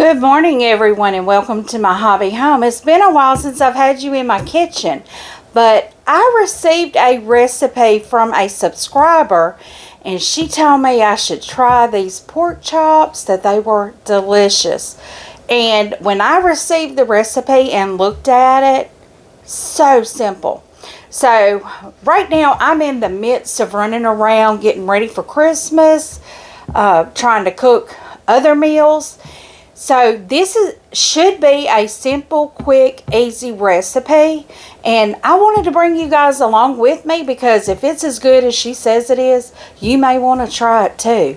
Good morning, everyone, and welcome to my hobby home. It's been a while since I've had you in my kitchen, but I received a recipe from a subscriber, and she told me I should try these pork chops, that they were delicious. And when I received the recipe and looked at it, so simple. So right now I'm in the midst of running around getting ready for Christmas, trying to cook other meals. So this should be a simple, quick, easy recipe, and I wanted to bring you guys along with me because if it's as good as she says it is, you may want to try it too.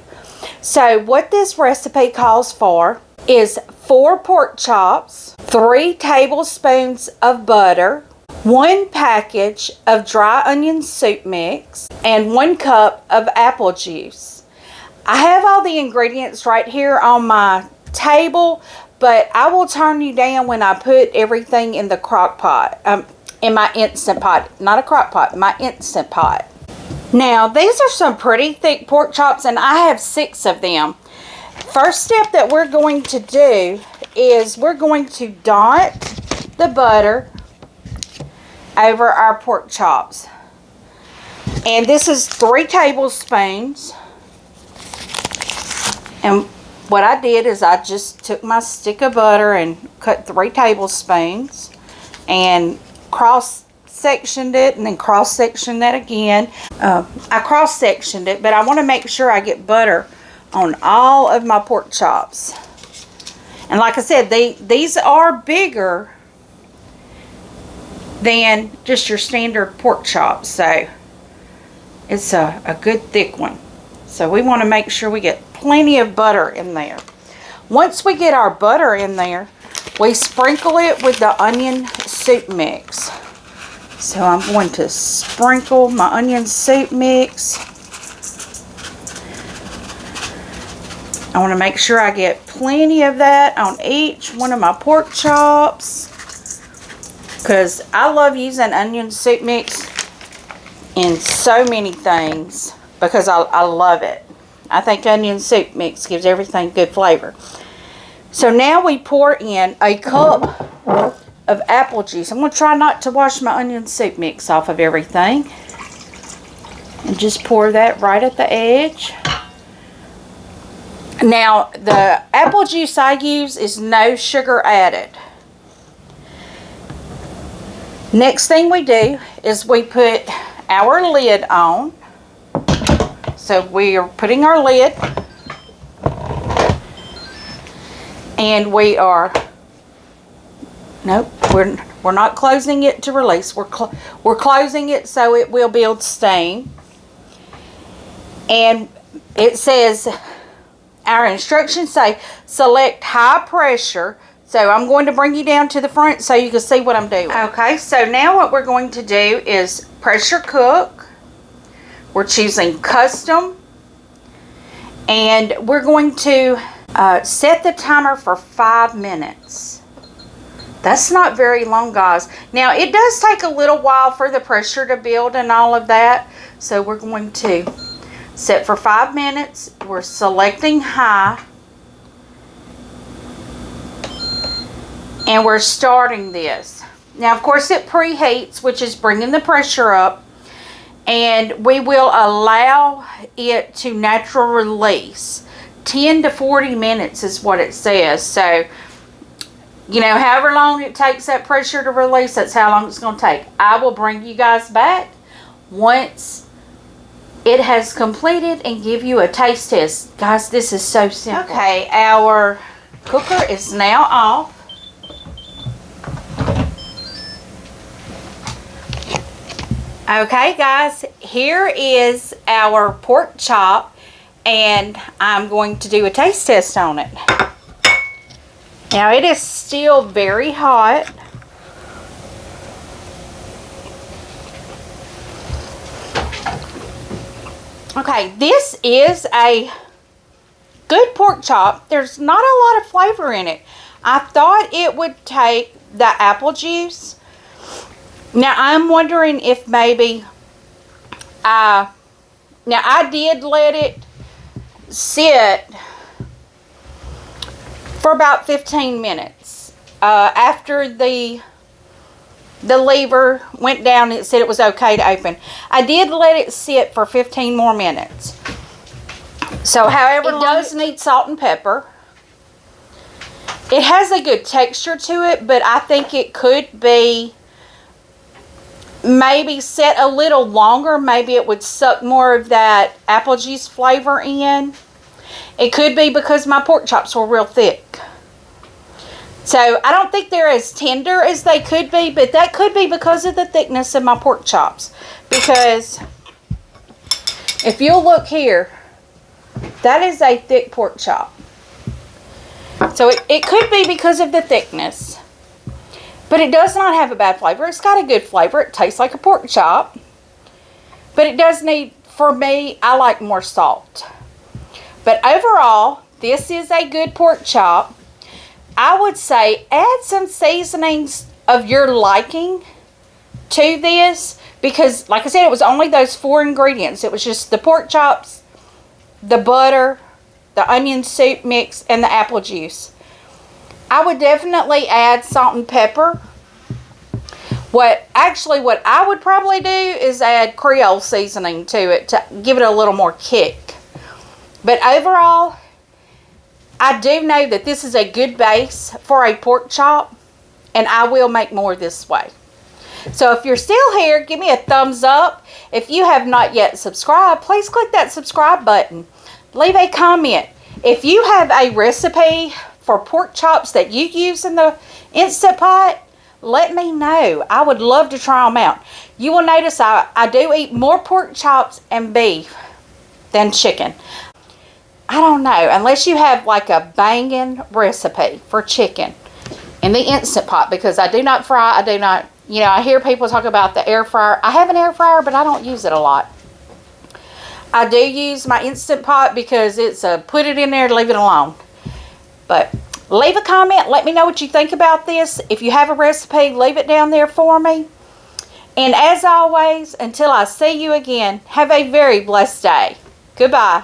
So what this recipe calls for is 4 pork chops, 3 tablespoons of butter, 1 package of dry onion soup mix, and 1 cup of apple juice. I have all the ingredients right here on my table, but I will turn you down when I put everything in the crock pot, in my Instant Pot. Not a crock pot, my Instant Pot. Now these are some pretty thick pork chops, and I have 6 of them. First step that we're going to do is we're going to dot the butter over our pork chops, and this is 3 tablespoons. And what I did is I just took my stick of butter and cut 3 tablespoons and cross-sectioned it, and then cross-sectioned that again. I cross-sectioned it, but I want to make sure I get butter on all of my pork chops. And like I said, these are bigger than just your standard pork chops, so it's a good thick one. So we want to make sure we get plenty of butter in there. Once we get our butter in there, we sprinkle it with the onion soup mix. So I'm going to sprinkle my onion soup mix. I want to make sure I get plenty of that on each one of my pork chops, because I love using onion soup mix in so many things because I love it. I think onion soup mix gives everything good flavor. So now we pour in a cup of apple juice. I'm going to try not to wash my onion soup mix off of everything. And just pour that right at the edge. Now, the apple juice I use is no sugar added. Next thing we do is we put our lid on. So we are putting our lid, and we are, nope, we're not closing it to release. We're closing it so it will build steam. And it says, our instructions say select high pressure. So I'm going to bring you down to the front so you can see what I'm doing. Okay, so now what we're going to do is pressure cook. We're choosing custom, and we're going to set the timer for 5 minutes. That's not very long, guys. Now, it does take a little while for the pressure to build and all of that, so we're going to set for 5 minutes. We're selecting high, and we're starting this. Now, of course, it preheats, which is bringing the pressure up. And we will allow it to natural release. 10 to 40 minutes is what it says. So, you know, however long it takes that pressure to release, that's how long it's going to take. I will bring you guys back once it has completed and give you a taste test. Guys, this is so simple. Okay, our cooker is now off. Okay, guys, here is our pork chop, and I'm going to do a taste test on it. Now, it is still very hot. Okay, this is a good pork chop. There's not a lot of flavor in it. I thought it would take the apple juice. Now, I'm wondering if maybe, now I did let it sit for about 15 minutes. After the lever went down, it said it was okay to open. I did let it sit for 15 more minutes. So however long, it does need salt and pepper. It has a good texture to it, but I think it could be maybe set a little longer. Maybe it would suck more of that apple juice flavor in. It could be because my pork chops were real thick. So I don't think they're as tender as they could be, but that could be because of the thickness of my pork chops. Because if you'll look here, that is a thick pork chop. So it could be because of the thickness. But it does not have a bad flavor. It's got a good flavor. It tastes like a pork chop. But it does need, for me, I like more salt. But overall, this is a good pork chop. I would say add some seasonings of your liking to this. Because, like I said, it was only those 4 ingredients. It was just the pork chops, the butter, the onion soup mix, and the apple juice. I would definitely add salt and pepper. What I would probably do is add Creole seasoning to it to give it a little more kick. But overall, I do know that this is a good base for a pork chop, and I will make more this way. So if you're still here, give me a thumbs up. If you have not yet subscribed, please click that subscribe button. Leave a comment. If you have a recipe for pork chops that you use in the Instant Pot, let me know. I would love to try them out. You will notice I do eat more pork chops and beef than chicken. I don't know, unless you have like a banging recipe for chicken in the Instant Pot, because I do not fry. I do not, I hear people talk about the air fryer. I have an air fryer, but I don't use it a lot. I do use my Instant Pot because it's a put it in there, leave it alone. But leave a comment. Let me know what you think about this. If you have a recipe, leave it down there for me. And as always, until I see you again, have a very blessed day. Goodbye.